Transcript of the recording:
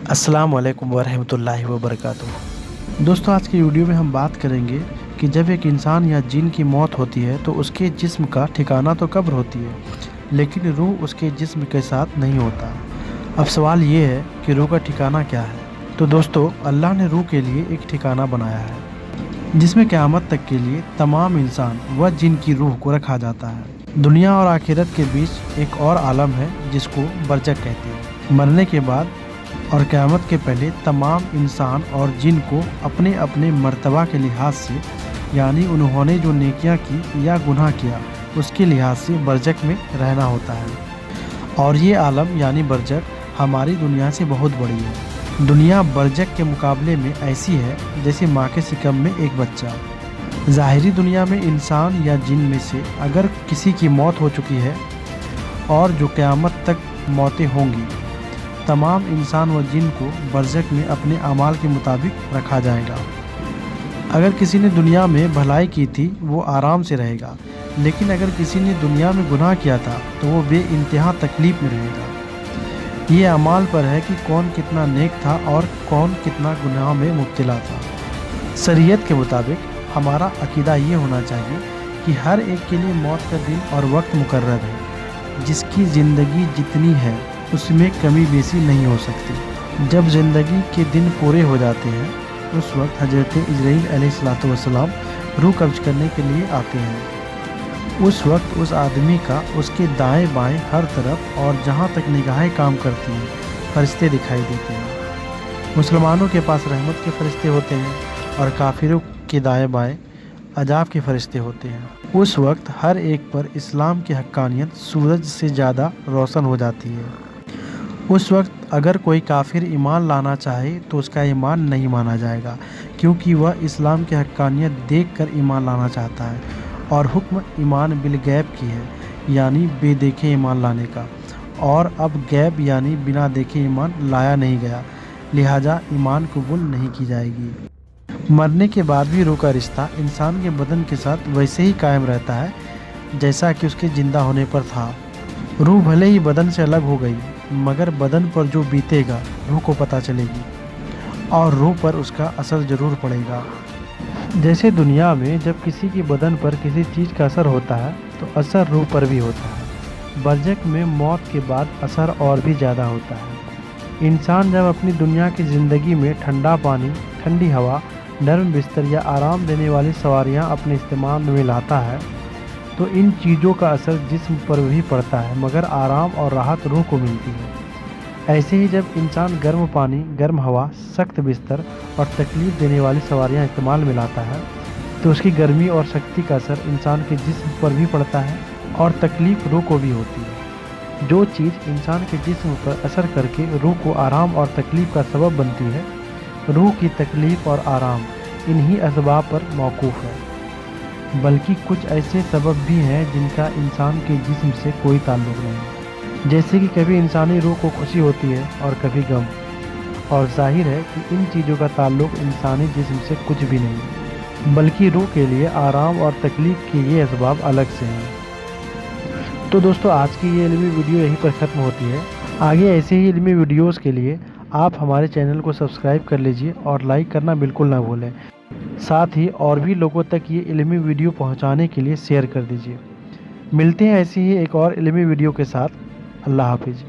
अस्सलाम वालेकुम वरहमतुल्लाहि वबरकातुहू। दोस्तों, आज की वीडियो में हम बात करेंगे कि जब एक इंसान या जिन की मौत होती है तो उसके जिस्म का ठिकाना तो कब्र होती है, लेकिन रूह उसके जिस्म के साथ नहीं होता। अब सवाल ये है कि रूह का ठिकाना क्या है। तो दोस्तों, अल्लाह ने रूह के लिए एक ठिकाना बनाया है जिसमें क़यामत तक के लिए तमाम इंसान व जिन की रूह को रखा जाता है। दुनिया और आखिरत के बीच एक और आलम है जिसको बरज़ख कहते हैं। मरने के बाद और क़यामत के पहले तमाम इंसान और जिन को अपने अपने मर्तबा के लिहाज से, यानी उन्होंने जो नेकियां की या गुनाह किया उसके लिहाज से बरज़ख में रहना होता है। और ये आलम यानी बरज़ख हमारी दुनिया से बहुत बड़ी है। दुनिया बरज़ख के मुकाबले में ऐसी है जैसे माँ के सिकम में एक बच्चा। ज़ाहिरी दुनिया में इंसान या जिन में से अगर किसी की मौत हो चुकी है और जो क़यामत तक मौतें होंगी, तमाम इंसान व जिन को बरज़ख में अपने अमाल के मुताबिक रखा जाएगा। अगर किसी ने दुनिया में भलाई की थी वो आराम से रहेगा, लेकिन अगर किसी ने दुनिया में गुनाह किया था तो वो बेइंतहा तकलीफ़ में रहेगा। ये अमाल पर है कि कौन कितना नेक था और कौन कितना गुनाह में मुब्तला था। शरीयत के मुताबिक हमारा अकीदा ये होना चाहिए कि हर एक के लिए मौत का दिन और वक्त मुकर्रर है। जिसकी ज़िंदगी जितनी है उसमें कमी बेसी नहीं हो सकती। जब ज़िंदगी के दिन पूरे हो जाते हैं उस वक्त हज़रत इजराइल अलैहिस्सलाम रूह कब्ज़ करने के लिए आते हैं। उस वक्त उस आदमी का उसके दाएं बाएं हर तरफ और जहां तक निगाहें काम करती हैं फरिश्ते दिखाई देते हैं। मुसलमानों के पास रहमत के फरिश्ते होते हैं और काफिरों के दाएं बाएं अजाब के फरिश्ते होते हैं। उस वक्त हर एक पर इस्लाम की हक्कानियत सूरज से ज़्यादा रोशन हो जाती है। उस वक्त अगर कोई काफिर ईमान लाना चाहे तो उसका ईमान नहीं माना जाएगा, क्योंकि वह इस्लाम की हक्कानियत देखकर ईमान लाना चाहता है और हुक्म ईमान बिल गैब की है, यानी बेदेखे ईमान लाने का। और अब गैब यानी बिना देखे ईमान लाया नहीं गया, लिहाजा ईमान कबूल नहीं की जाएगी। मरने के बाद भी रूह का रिश्ता इंसान के बदन के साथ वैसे ही कायम रहता है जैसा कि उसके ज़िंदा होने पर था। रूह भले ही बदन से अलग हो गई, मगर बदन पर जो बीतेगा रूह को पता चलेगी और रूह पर उसका असर ज़रूर पड़ेगा। जैसे दुनिया में जब किसी की बदन पर किसी चीज़ का असर होता है तो असर रूह पर भी होता है। बरज़ख में मौत के बाद असर और भी ज़्यादा होता है। इंसान जब अपनी दुनिया की ज़िंदगी में ठंडा पानी, ठंडी हवा, नरम बिस्तर या आराम देने वाली सवारियाँ अपने इस्तेमाल में लाता है तो इन चीज़ों का असर जिस्म पर भी पड़ता है, मगर आराम और राहत रूह को मिलती है। ऐसे ही जब इंसान गर्म पानी, गर्म हवा, सख्त बिस्तर और तकलीफ़ देने वाली सवारियाँ इस्तेमाल में लाता है तो उसकी गर्मी और शक्ति का असर इंसान के जिस्म पर भी पड़ता है और तकलीफ़ रूह को भी होती है। जो चीज़ इंसान के जिस्म पर असर करके रूह को आराम और तकलीफ़ का सबब बनती है, रूह की तकलीफ़ और आराम इन्हीं असबाब पर मौकूफ़ है। बल्कि कुछ ऐसे सबब भी हैं जिनका इंसान के जिस्म से कोई ताल्लुक़ नहीं, जैसे कि कभी इंसानी रूह को खुशी होती है और कभी गम, और जाहिर है कि इन चीज़ों का ताल्लुक़ इंसानी जिस्म से कुछ भी नहीं, बल्कि रूह के लिए आराम और तकलीफ़ के ये असबाब अलग से हैं। तो दोस्तों, आज की ये इल्मी वीडियो यहीं पर ख़त्म होती है। आगे ऐसे ही इल्मी वीडियोज़ के लिए आप हमारे चैनल को सब्सक्राइब कर लीजिए और लाइक करना बिल्कुल ना भूलें। साथ ही और भी लोगों तक ये इल्मी वीडियो पहुंचाने के लिए शेयर कर दीजिए। मिलते हैं ऐसी ही एक और इल्मी वीडियो के साथ। अल्लाह हाफिज़।